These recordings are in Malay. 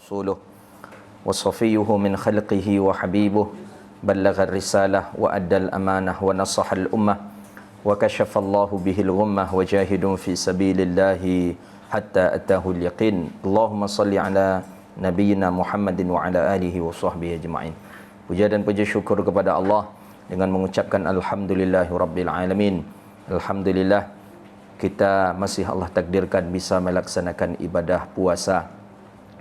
ورسوله وصفيه من خلقه وحبيبه بلغ الرسالة وأدى الأمانة ونصح الأمة وكشف الله به الغمة وجاهد في سبيل الله حتى أتاه اليقين. اللهم صل على نبينا محمد وعلى آله وصحبه أجمعين. Puja dan puji syukur kepada Allah dengan mengucapkan Alhamdulillahirabbil alamin. Alhamdulillah kita masih Allah takdirkan bisa melaksanakan ibadah puasa.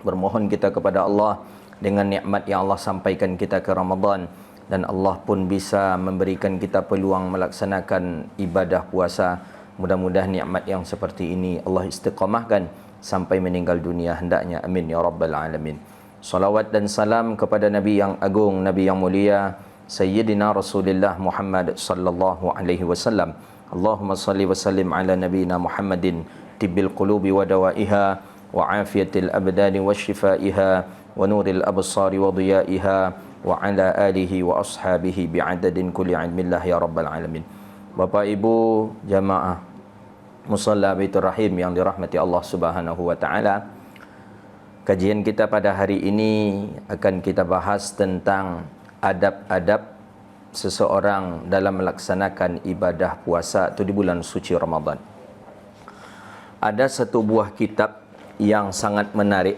Bermohon kita kepada Allah dengan nikmat yang Allah sampaikan kita ke Ramadan, dan Allah pun bisa memberikan kita peluang melaksanakan ibadah puasa. Mudah-mudahan nikmat yang seperti ini Allah istiqamahkan sampai meninggal dunia hendaknya. Amin ya rabbal alamin. Salawat dan salam kepada Nabi yang agung, Nabi yang mulia, Sayyidina Rasulullah Muhammad sallallahu alaihi wasallam. Allahumma salli wa sallim ala nabiyina Muhammadin tibbil qulubi wa dawaiha wa afiyatil abdani wa shifaiha wa nuril absari wa diyaiha wa ala alihi wa ashabihi bi'adadin kulli ilmillah ya rabbal alamin. Bapak Ibu jamaah Musalla Baitur Rahim yang dirahmati Allah Subhanahu wa taala. Kajian kita pada hari ini akan kita bahas tentang adab-adab seseorang dalam melaksanakan ibadah puasa itu di bulan suci Ramadan. Ada satu buah kitab yang sangat menarik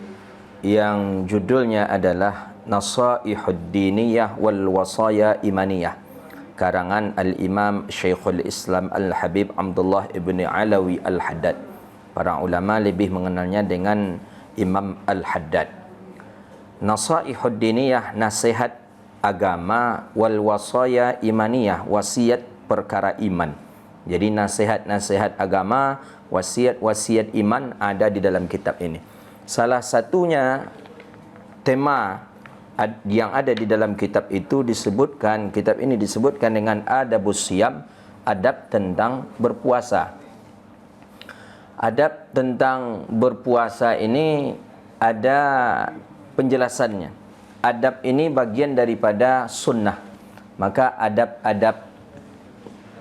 yang judulnya adalah Nasaihud Diniyah wal Wasaya Imaniyah, karangan Al-Imam Syekhul Islam Al-Habib Abdullah ibn Alawi Al-Haddad. Para ulama lebih mengenalnya dengan Imam Al-Haddad. Nasaihud Diniyah, nasihat agama, wal wasaya imaniyah, wasiat perkara iman. Jadi nasihat-nasihat agama, wasiat-wasiat iman ada di dalam kitab ini. Salah satunya tema yang ada di dalam kitab itu disebutkan, kitab ini disebutkan dengan adabus siyam, adab tentang berpuasa. Adab tentang berpuasa ini ada penjelasannya. Adab ini bagian daripada sunnah. Maka adab-adab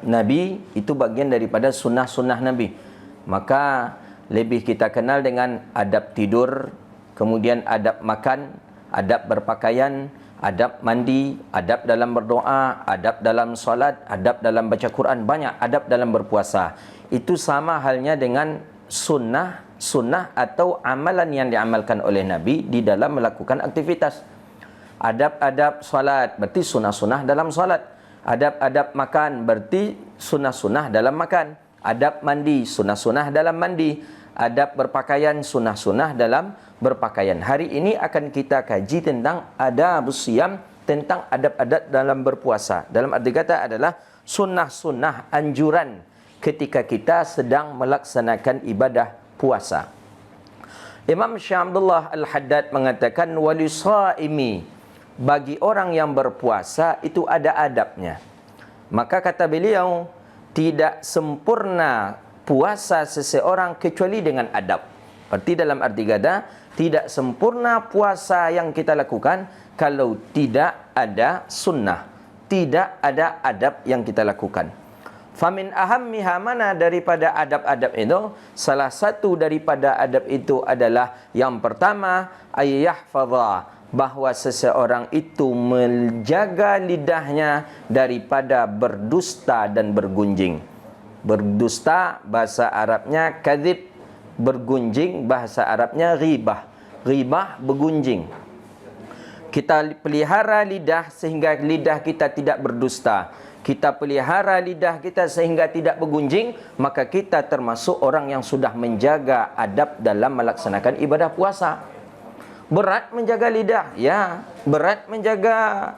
Nabi itu bagian daripada sunnah-sunnah Nabi. Maka lebih kita kenal dengan adab tidur, kemudian adab makan, adab berpakaian, adab mandi, adab dalam berdoa, adab dalam solat, adab dalam baca Quran. Banyak adab dalam berpuasa. Itu sama halnya dengan sunnah atau amalan yang diamalkan oleh Nabi di dalam melakukan aktivitas. Adab-adab solat berarti sunnah-sunnah dalam solat. Adab-adab makan berarti sunnah-sunnah dalam makan. Adab mandi, sunnah-sunnah dalam mandi. Adab berpakaian, sunnah-sunnah dalam berpakaian. Hari ini akan kita kaji tentang adabus siyam, tentang adab-adab dalam berpuasa. Dalam arti kata adalah sunnah-sunnah anjuran ketika kita sedang melaksanakan ibadah puasa. Imam Syekh Abdullah Al-Haddad mengatakan walisaimi, bagi orang yang berpuasa itu ada adabnya. Maka kata beliau, tidak sempurna puasa seseorang kecuali dengan adab. Berarti dalam arti kata, tidak sempurna puasa yang kita lakukan kalau tidak ada sunnah, tidak ada adab yang kita lakukan. Famin ahammiha, mana daripada adab-adab itu? Salah satu daripada adab itu adalah yang pertama, ayyahfadha, bahwa seseorang itu menjaga lidahnya daripada berdusta dan bergunjing. Berdusta bahasa Arabnya kadzib, bergunjing bahasa Arabnya ghibah. Ghibah bergunjing. Kita pelihara lidah sehingga lidah kita tidak berdusta. Kita pelihara lidah kita sehingga tidak bergunjing, maka kita termasuk orang yang sudah menjaga adab dalam melaksanakan ibadah puasa. Berat menjaga lidah, ya. Berat menjaga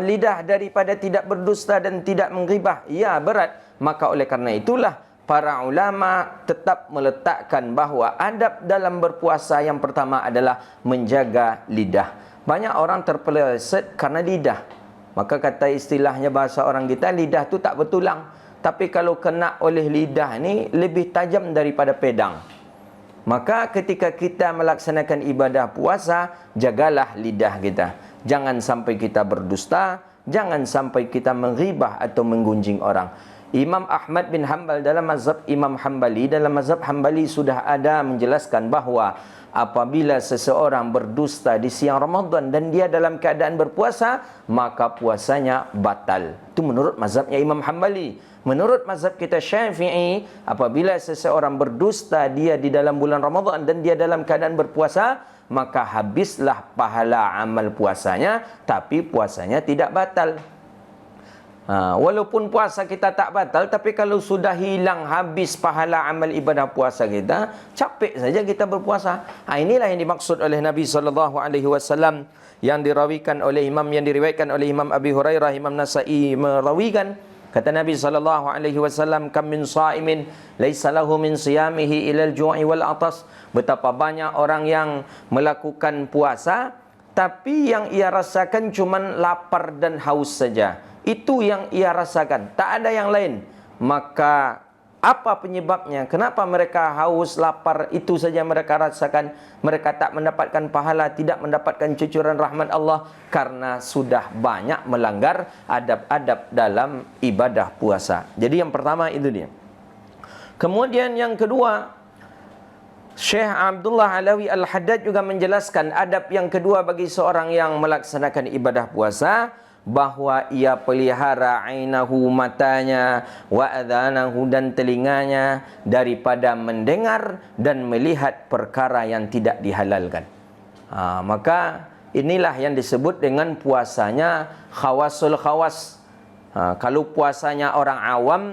lidah daripada tidak berdusta dan tidak menggibah, ya berat. Maka oleh karena itulah para ulama tetap meletakkan bahawa adab dalam berpuasa yang pertama adalah menjaga lidah. Banyak orang terpeleset karena lidah. Maka kata istilahnya bahasa orang kita, lidah tu tak bertulang. Tapi kalau kena oleh lidah ni lebih tajam daripada pedang. Maka ketika kita melaksanakan ibadah puasa, jagalah lidah kita. Jangan sampai kita berdusta, jangan sampai kita menghibah atau menggunjing orang. Imam Ahmad bin Hanbal dalam mazhab Imam Hanbali, dalam mazhab Hanbali sudah ada menjelaskan bahawa apabila seseorang berdusta di siang Ramadan dan dia dalam keadaan berpuasa, maka puasanya batal. Itu menurut mazhabnya Imam Hambali. Menurut mazhab kita Syafi'i, apabila seseorang berdusta dia di dalam bulan Ramadan dan dia dalam keadaan berpuasa, maka habislah pahala amal puasanya, tapi puasanya tidak batal. Walaupun puasa kita tak batal, tapi kalau sudah hilang habis pahala amal ibadah puasa kita, capek saja kita berpuasa. Inilah yang dimaksud oleh Nabi SAW yang diriwayatkan oleh Imam Abi Hurairah, Imam Nasa'i merawikan. Kata Nabi SAW, kam min sa'imin laisa lahu min siyamihi ilal ju'i wal atas. Betapa banyak orang yang melakukan puasa, tapi yang ia rasakan cuman lapar dan haus saja. Itu yang ia rasakan, tak ada yang lain. Maka apa penyebabnya? Kenapa mereka haus, lapar, itu saja mereka rasakan? Mereka tak mendapatkan pahala, tidak mendapatkan cucuran rahmat Allah, karena sudah banyak melanggar adab-adab dalam ibadah puasa. Jadi yang pertama itu dia. Kemudian yang kedua, Syekh Abdullah Alawi Al-Haddad juga menjelaskan adab yang kedua bagi seorang yang melaksanakan ibadah puasa, bahwa ia pelihara ainahu, matanya, wa adhanahu, dan telinganya, daripada mendengar dan melihat perkara yang tidak dihalalkan. Maka inilah yang disebut dengan puasanya khawasul khawas. Kalau puasanya orang awam,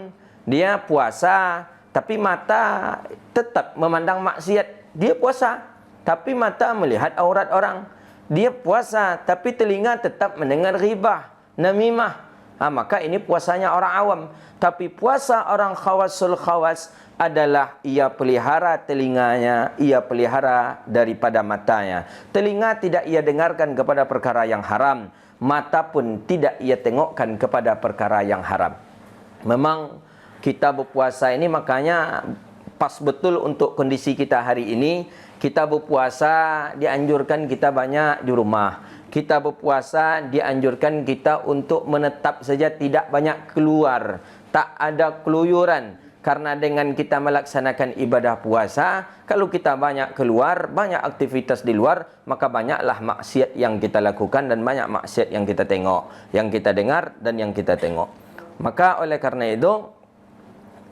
dia puasa tapi mata tetap memandang maksiat, dia puasa tapi mata melihat aurat orang. Dia puasa tapi telinga tetap mendengar ghibah, namimah. Maka ini puasanya orang awam. Tapi puasa orang khawasul khawas adalah ia pelihara telinganya, ia pelihara daripada matanya. Telinga tidak ia dengarkan kepada perkara yang haram, mata pun tidak ia tengokkan kepada perkara yang haram. Memang kita berpuasa ini makanya pas betul untuk kondisi kita hari ini. Kita berpuasa dianjurkan kita banyak di rumah. Kita berpuasa dianjurkan kita untuk menetap saja, tidak banyak keluar, tak ada keluyuran. Karena dengan kita melaksanakan ibadah puasa, kalau kita banyak keluar, banyak aktivitas di luar, maka banyaklah maksiat yang kita lakukan dan banyak maksiat yang kita tengok, yang kita dengar dan yang kita tengok. Maka oleh karena itu,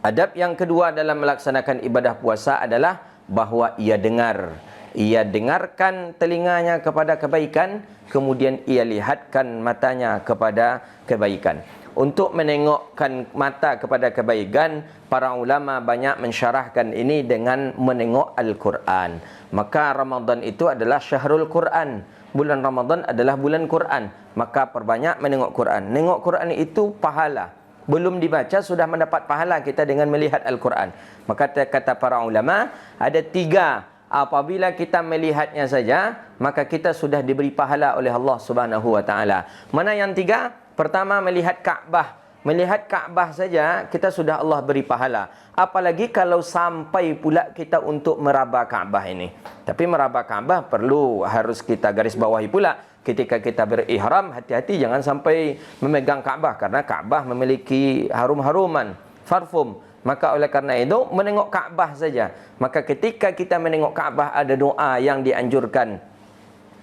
adab yang kedua dalam melaksanakan ibadah puasa adalah bahwa ia dengar. Ia dengarkan telinganya kepada kebaikan, kemudian ia lihatkan matanya kepada kebaikan. Untuk menengokkan mata kepada kebaikan, para ulama banyak mensyarahkan ini dengan menengok Al-Quran. Maka Ramadan itu adalah syahrul Quran. Bulan Ramadan adalah bulan Quran. Maka perbanyak menengok Quran. Nengok Quran itu pahala. Belum dibaca sudah mendapat pahala kita dengan melihat Al-Quran. Maka kata para ulama, ada 3. Apabila kita melihatnya saja, maka kita sudah diberi pahala oleh Allah Subhanahu wa taala. Mana yang 3? Pertama, melihat Kaabah. Melihat Kaabah saja kita sudah Allah beri pahala. Apalagi kalau sampai pula kita untuk meraba Kaabah ini. Tapi meraba Kaabah harus kita garis bawahi pula. Ketika kita berihram, hati-hati jangan sampai memegang Kaabah, karena Kaabah memiliki harum-haruman, parfum. Maka oleh karena itu menengok Kaabah saja. Maka ketika kita menengok Kaabah ada doa yang dianjurkan.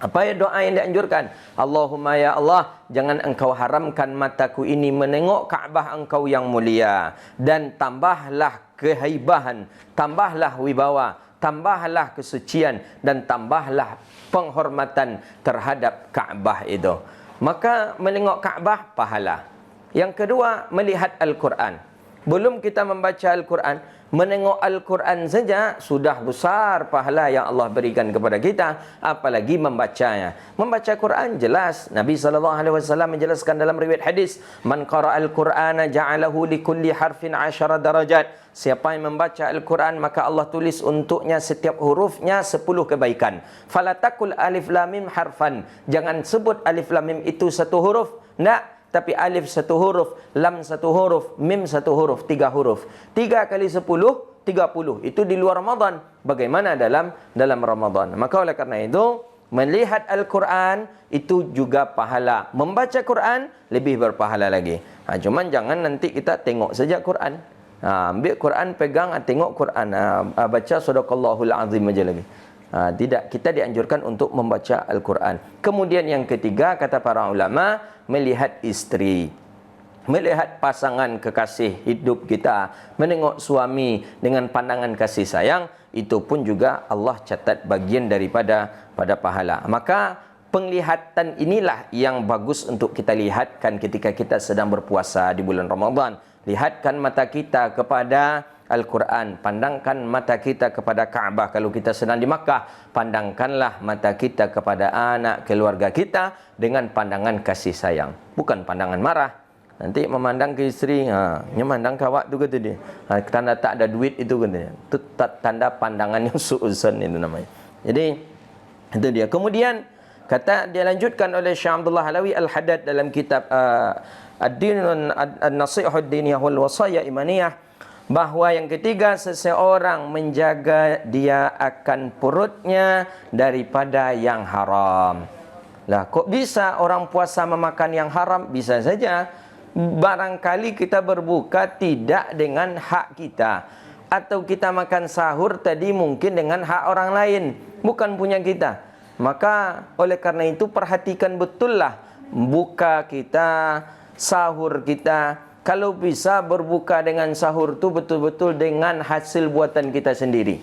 Apa ya doa yang dianjurkan? Allahumma ya Allah, jangan engkau haramkan mataku ini menengok Kaabah engkau yang mulia, dan tambahlah kehaibahan, tambahlah wibawa, tambahlah kesucian, dan tambahlah penghormatan terhadap Kaabah itu. Maka menengok Kaabah pahala. Yang kedua, melihat Al-Quran. Belum kita membaca Al-Quran, menengok Al-Quran saja sudah besar pahala yang Allah berikan kepada kita, apalagi membacanya. Membaca Quran jelas Nabi SAW menjelaskan dalam riwayat hadis, man qara'al Qur'ana ja'alahu likulli harfin 10 darajat. Siapa yang membaca Al-Quran, maka Allah tulis untuknya setiap hurufnya 10 kebaikan. Falatakul alif lam mim harfan. Jangan sebut alif lam mim itu satu huruf. Tidak. Tapi alif 1 huruf, lam 1 huruf, mim 1 huruf, 3 huruf. 3 kali 10, 30. Itu di luar Ramadan. Bagaimana dalam Ramadan? Maka oleh karena itu, melihat Al-Quran itu juga pahala. Membaca Quran lebih berpahala lagi. Cuman jangan nanti kita tengok saja Quran. Ambil Quran, pegang, tengok Quran. Baca Sadaqallahul Azim aja lagi. Tidak, kita dianjurkan untuk membaca Al-Quran. Kemudian yang ketiga, kata para ulama, melihat istri, melihat pasangan kekasih hidup kita, menengok suami dengan pandangan kasih sayang, itu pun juga Allah catat bagian daripada pahala. Maka penglihatan inilah yang bagus untuk kita lihatkan ketika kita sedang berpuasa di bulan Ramadan. Lihatkan mata kita kepada Al-Quran, pandangkan mata kita kepada Kaabah. Kalau kita sedang di Makkah, pandangkanlah mata kita kepada anak keluarga kita dengan pandangan kasih sayang, bukan pandangan marah. Nanti memandang ke isteri, memandang kawak tu kata dia. Tanda tak ada duit itu kata dia. Itu tanda pandangan yang su'uzan itu namanya. Jadi itu dia. Kemudian kata dia lanjutkan oleh Syekh Abdullah Alawi Al-Haddad dalam kitab Ad-Din An-Nasihah Ad-Diniyah wal Wasaya Imaniyah, bahawa yang ketiga, seseorang menjaga dia akan perutnya daripada yang haram. Lah, kok bisa orang puasa memakan yang haram? Bisa saja. Barangkali kita berbuka tidak dengan hak kita, atau kita makan sahur tadi mungkin dengan hak orang lain, bukan punya kita. Maka oleh karena itu perhatikan betullah buka kita, sahur kita. Kalau bisa berbuka dengan sahur itu betul-betul dengan hasil buatan kita sendiri.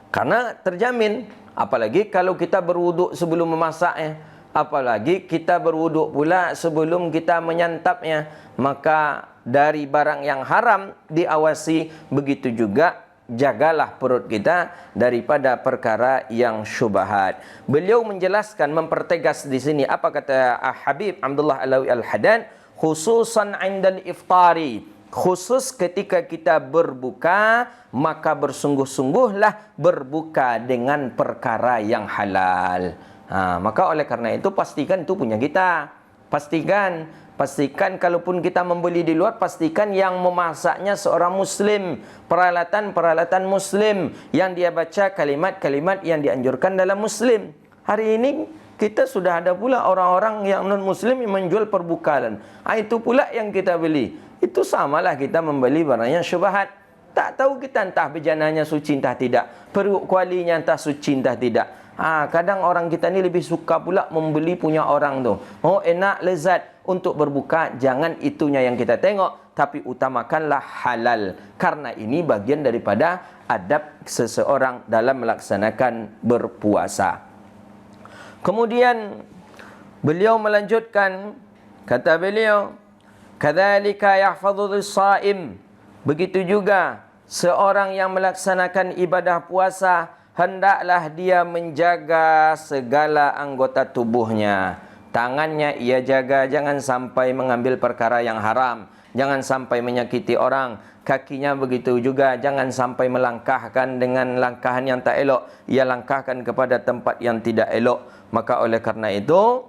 Karena terjamin, apalagi kalau kita berwuduk sebelum memasaknya, apalagi kita berwuduk pula sebelum kita menyantapnya, maka dari barang yang haram diawasi. Begitu juga jagalah perut kita daripada perkara yang syubhat. Beliau menjelaskan, mempertegas di sini apa kata Habib Abdullah Alawi Al-Haddad, khususan indal iftari, khusus ketika kita berbuka, maka bersungguh-sungguhlah berbuka dengan perkara yang halal. Maka oleh karena itu pastikan itu punya kita. Pastikan kalaupun kita membeli di luar, pastikan yang memasaknya seorang muslim, peralatan-peralatan muslim, yang dia baca kalimat-kalimat yang dianjurkan dalam muslim. Hari ini kita sudah ada pula orang-orang yang non-muslim yang menjual perbukaan. Itu pula yang kita beli. Itu samalah kita membeli barang yang syubhat. Tak tahu kita entah bejananya suci entah tidak, peruk kualinya entah suci entah tidak. Kadang orang kita ni lebih suka pula membeli punya orang tu. Oh, enak, lezat untuk berbuka. Jangan itunya yang kita tengok, tapi utamakanlah halal. Karena ini bagian daripada adab seseorang dalam melaksanakan berpuasa. Kemudian beliau melanjutkan, kata beliau, kadzalika yahfadhu lis-shaim, begitu juga seorang yang melaksanakan ibadah puasa hendaklah dia menjaga segala anggota tubuhnya. Tangannya ia jaga jangan sampai mengambil perkara yang haram, jangan sampai menyakiti orang. Kakinya begitu juga, jangan sampai melangkahkan dengan langkahan yang tak elok, ia langkahkan kepada tempat yang tidak elok. Maka oleh karena itu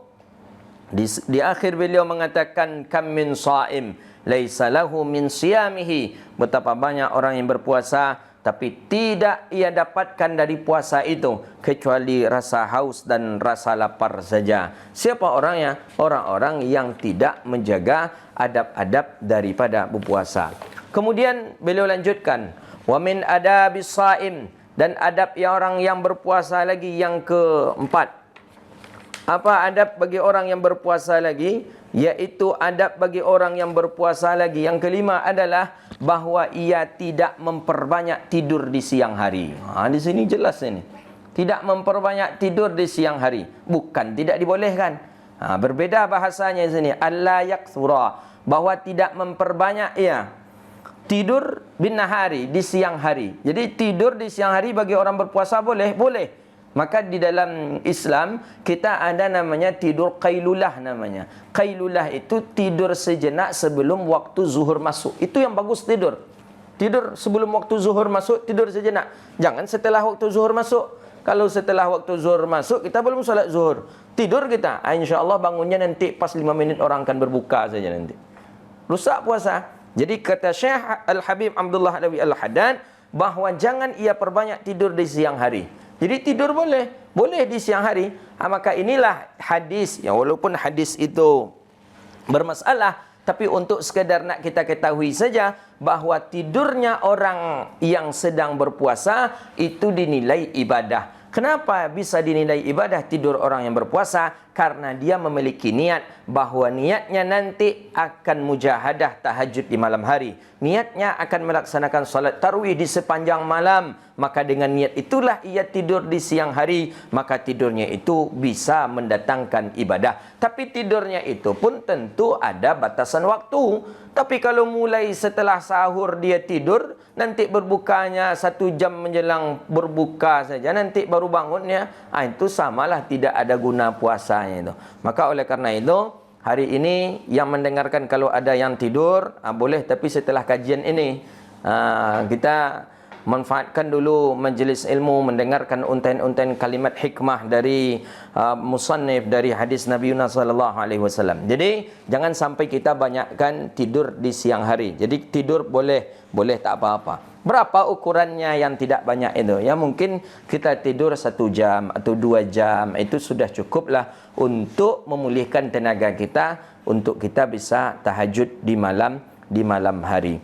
di akhir beliau mengatakan, kam min shaim laisa lahu min siyamihi, betapa banyak orang yang berpuasa tapi tidak ia dapatkan dari puasa itu kecuali rasa haus dan rasa lapar saja. Siapa orangnya? Orang-orang yang tidak menjaga adab-adab daripada berpuasa. Kemudian beliau lanjutkan, wa min adabis shaim, dan adab yang orang yang berpuasa lagi yang keempat. Apa adab bagi orang yang berpuasa lagi? Yaitu adab bagi orang yang berpuasa lagi yang kelima adalah bahawa ia tidak memperbanyak tidur di siang hari. Di sini jelas ini. Tidak memperbanyak tidur di siang hari. Bukan tidak dibolehkan. Berbeda bahasanya di sini. Alla yakthura, bahawa tidak memperbanyak tidur bin nahari, di siang hari. Jadi tidur di siang hari bagi orang berpuasa boleh? Boleh. Maka di dalam Islam kita ada namanya tidur qailulah namanya. Qailulah itu tidur sejenak sebelum waktu zuhur masuk. Itu yang bagus tidur. Tidur sebelum waktu zuhur masuk, tidur sejenak. Jangan setelah waktu zuhur masuk. Kalau setelah waktu zuhur masuk, kita belum salat zuhur, tidur kita, insya-Allah bangunnya nanti pas 5 menit orang akan berbuka saja nanti. Rusak puasa. Jadi kata Syekh Al-Habib Abdullah Alawi Al-Haddad, bahawa jangan ia perbanyak tidur di siang hari. Jadi tidur boleh di siang hari. Maka inilah hadis, walaupun hadis itu bermasalah, Tapi untuk sekedar nak kita ketahui saja bahawa tidurnya orang yang sedang berpuasa itu dinilai ibadah. Kenapa bisa dinilai ibadah tidur orang yang berpuasa? Karena dia memiliki niat bahawa niatnya nanti akan mujahadah tahajud di malam hari. Niatnya akan melaksanakan salat tarawih di sepanjang malam. Maka dengan niat itulah ia tidur di siang hari. Maka tidurnya itu bisa mendatangkan ibadah. Tapi tidurnya itu pun tentu ada batasan waktu. Tapi kalau mulai setelah sahur dia tidur, nanti berbukanya 1 jam menjelang berbuka saja, nanti baru bangunnya, itu samalah tidak ada guna puasanya itu. Maka oleh karena itu, hari ini yang mendengarkan kalau ada yang tidur, boleh, tapi setelah kajian ini, kita manfaatkan dulu majlis ilmu, mendengarkan untayan-untayan kalimat hikmah dari musannif, dari hadis Nabi sallallahu alaihi wasallam. Jadi jangan sampai kita banyakkan tidur di siang hari. Jadi tidur boleh tak apa-apa. Berapa ukurannya yang tidak banyak itu? Ya mungkin kita tidur 1 jam atau 2 jam, itu sudah cukuplah untuk memulihkan tenaga kita untuk kita bisa tahajud di malam hari.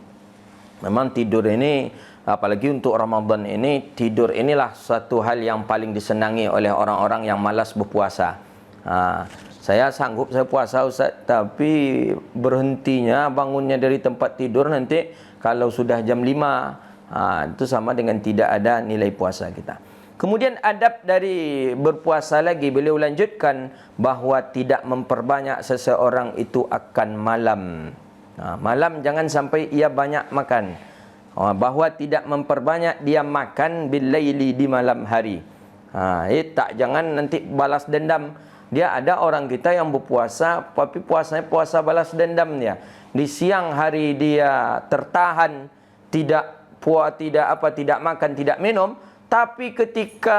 Memang tidur ini, apalagi untuk Ramadan ini, tidur inilah satu hal yang paling disenangi oleh orang-orang yang malas berpuasa. Saya sanggup saya puasa Ustaz, tapi berhentinya bangunnya dari tempat tidur nanti kalau sudah jam 5, itu sama dengan tidak ada nilai puasa kita. Kemudian adab dari berpuasa lagi, beliau lanjutkan bahawa tidak memperbanyak seseorang itu akan malam. Malam jangan sampai ia banyak makan. Bahawa tidak memperbanyak dia makan bil-laili di malam hari. Jangan nanti balas dendam. Dia ada orang kita yang berpuasa, tapi puasanya puasa balas dendam dia. Di siang hari dia tertahan, tidak makan, tidak minum, tapi ketika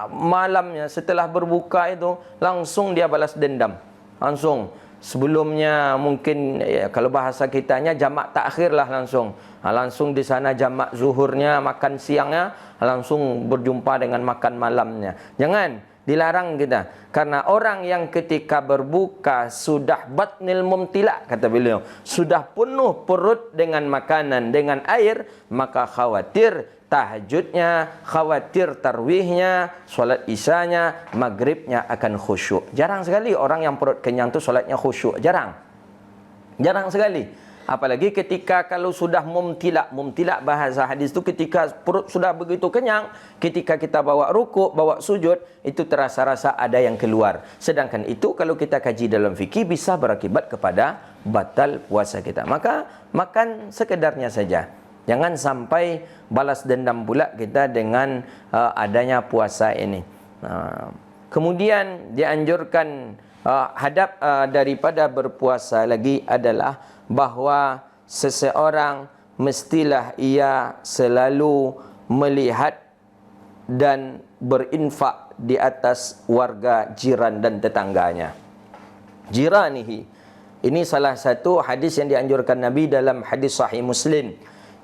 malamnya setelah berbuka itu langsung dia balas dendam. Langsung. Sebelumnya mungkin kalau bahasa kitanya jamak takhir lah langsung. Langsung di sana jamak zuhurnya, makan siangnya, langsung berjumpa dengan makan malamnya. Jangan, dilarang kita. Karena orang yang ketika berbuka sudah batnil mumtila, kata beliau, sudah penuh perut dengan makanan, dengan air, maka khawatir tahajudnya, khawatir tarwihnya, solat isyanya, maghribnya akan khusyuk. Jarang sekali orang yang perut kenyang tu solatnya khusyuk. Jarang sekali. Apalagi ketika kalau sudah mumtila bahasa hadis tu ketika perut sudah begitu kenyang, ketika kita bawa rukuk, bawa sujud, itu terasa-rasa ada yang keluar. Sedangkan itu kalau kita kaji dalam fikih bisa berakibat kepada batal puasa kita. Maka makan sekedarnya saja. Jangan sampai balas dendam pula kita dengan adanya puasa ini. Kemudian dianjurkan hadap daripada berpuasa lagi adalah bahawa seseorang mestilah ia selalu melihat dan berinfak di atas warga jiran dan tetangganya. Jiranihi. Ini salah satu hadis yang dianjurkan Nabi dalam hadis sahih Muslim.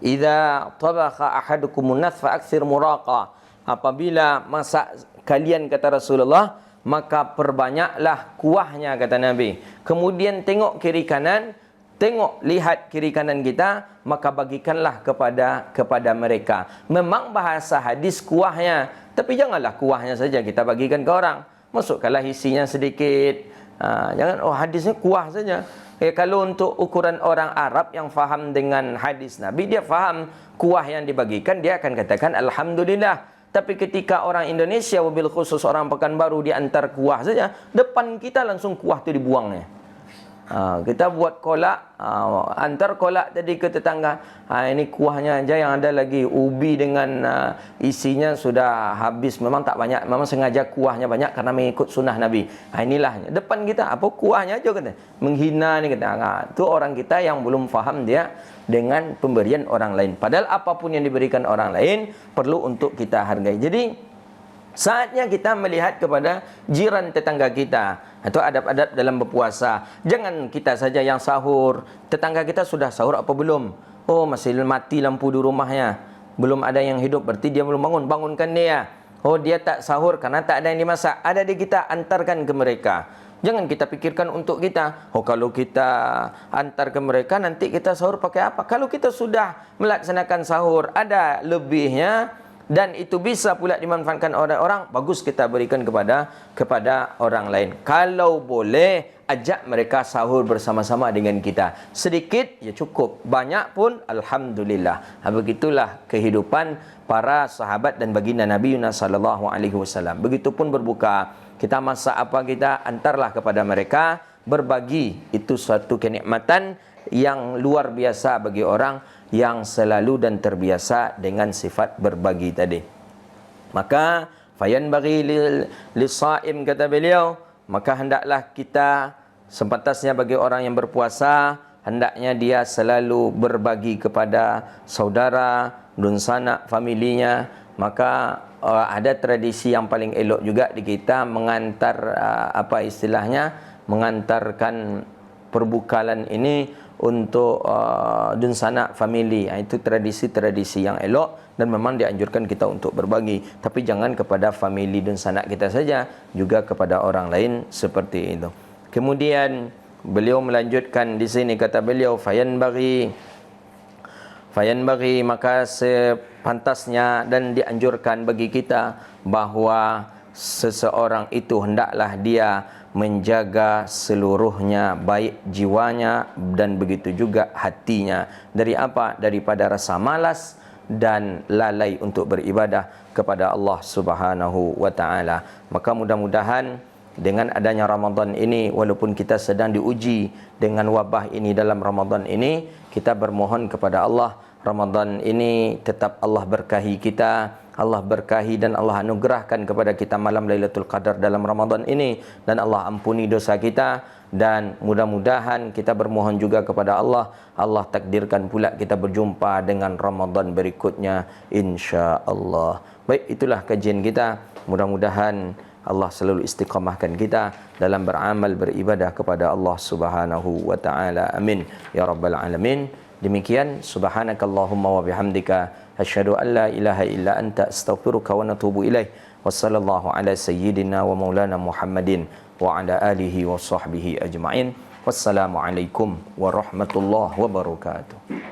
Idza tabakha ahadukumun nath fa akthir muraqa. Apabila masak kalian, kata Rasulullah, maka perbanyaklah kuahnya, kata Nabi. Kemudian tengok kiri kanan, lihat kiri kanan kita, maka bagikanlah kepada mereka. Memang bahasa hadis kuahnya, tapi janganlah kuahnya saja kita bagikan ke orang. Masukkanlah isinya sedikit. Jangan hadisnya kuah saja. Kalau untuk ukuran orang Arab yang faham dengan hadis Nabi, dia faham kuah yang dibagikan, dia akan katakan Alhamdulillah. Tapi ketika orang Indonesia, wabil khusus orang Pekanbaru, diantar kuah saja, depan kita langsung kuah itu dibuangnya. Kita buat kolak, antar kolak tadi ke tetangga, ini kuahnya aja yang ada lagi, ubi dengan isinya sudah habis. Memang tak banyak, memang sengaja kuahnya banyak karena mengikut sunnah Nabi. Inilah depan kita, apa kuahnya aja, kata. Menghina ni, kata. Itu orang kita yang belum faham dia dengan pemberian orang lain. Padahal apapun yang diberikan orang lain perlu untuk kita hargai. Jadi saatnya kita melihat kepada jiran tetangga kita. Itu adab-adab dalam berpuasa. Jangan kita saja yang sahur. Tetangga kita sudah sahur apa belum? Oh, masih mati lampu di rumahnya, belum ada yang hidup, berarti dia belum bangun. Bangunkan dia. Oh, dia tak sahur karena tak ada yang dimasak. Ada di kita, antarkan ke mereka. Jangan kita pikirkan untuk kita. Oh, kalau kita antar ke mereka, nanti kita sahur pakai apa? Kalau kita sudah melaksanakan sahur, ada lebihnya, dan itu bisa pula dimanfaatkan oleh orang, bagus kita berikan kepada orang lain. Kalau boleh, ajak mereka sahur bersama-sama dengan kita. Sedikit, ya cukup. Banyak pun, alhamdulillah. Begitulah kehidupan para sahabat dan baginda Nabi Yunus sallallahu alaihi wasallam. Begitupun berbuka. Kita masak apa, kita antarlah kepada mereka. Berbagi itu suatu kenikmatan yang luar biasa bagi orang yang selalu dan terbiasa dengan sifat berbagi tadi. Maka fayan bagi lisaim, kata beliau, maka hendaklah kita, sepantasnya bagi orang yang berpuasa, hendaknya dia selalu berbagi kepada saudara, dun sanak, familinya. Maka ada tradisi yang paling elok juga di kita, mengantar mengantarkan perbukalan ini untuk dun sanak family. Itu tradisi-tradisi yang elok dan memang dianjurkan kita untuk berbagi. Tapi jangan kepada family dun sanak kita saja, juga kepada orang lain seperti itu. Kemudian beliau melanjutkan di sini, kata beliau, fayan bagi, maka sepantasnya dan dianjurkan bagi kita bahawa seseorang itu hendaklah dia menjaga seluruhnya, baik jiwanya dan begitu juga hatinya. Dari apa? Daripada rasa malas dan lalai untuk beribadah kepada Allah Subhanahu wa taala. Maka mudah-mudahan dengan adanya Ramadan ini, walaupun kita sedang diuji dengan wabah ini dalam Ramadan ini, kita bermohon kepada Allah, Ramadan ini tetap Allah berkahi kita, Allah berkahi dan Allah anugerahkan kepada kita malam Lailatul Qadar dalam Ramadan ini, dan Allah ampuni dosa kita, dan mudah-mudahan kita bermohon juga kepada Allah, Allah takdirkan pula kita berjumpa dengan Ramadan berikutnya insya-Allah. Baik, itulah kajian kita. Mudah-mudahan Allah selalu istiqamahkan kita dalam beramal, beribadah kepada Allah Subhanahu wa taala. Amin ya rabbal alamin. Demikian, subhanakallahumma wa bihamdika asyhadu an la ilaha illa anta astaghfiruka wa natubu ilaih. Wassallallahu ala sayyidina wa maulana Muhammadin wa ala alihi wa sahbihi ajma'in. Wassalamualaikum warahmatullahi wabarakatuh.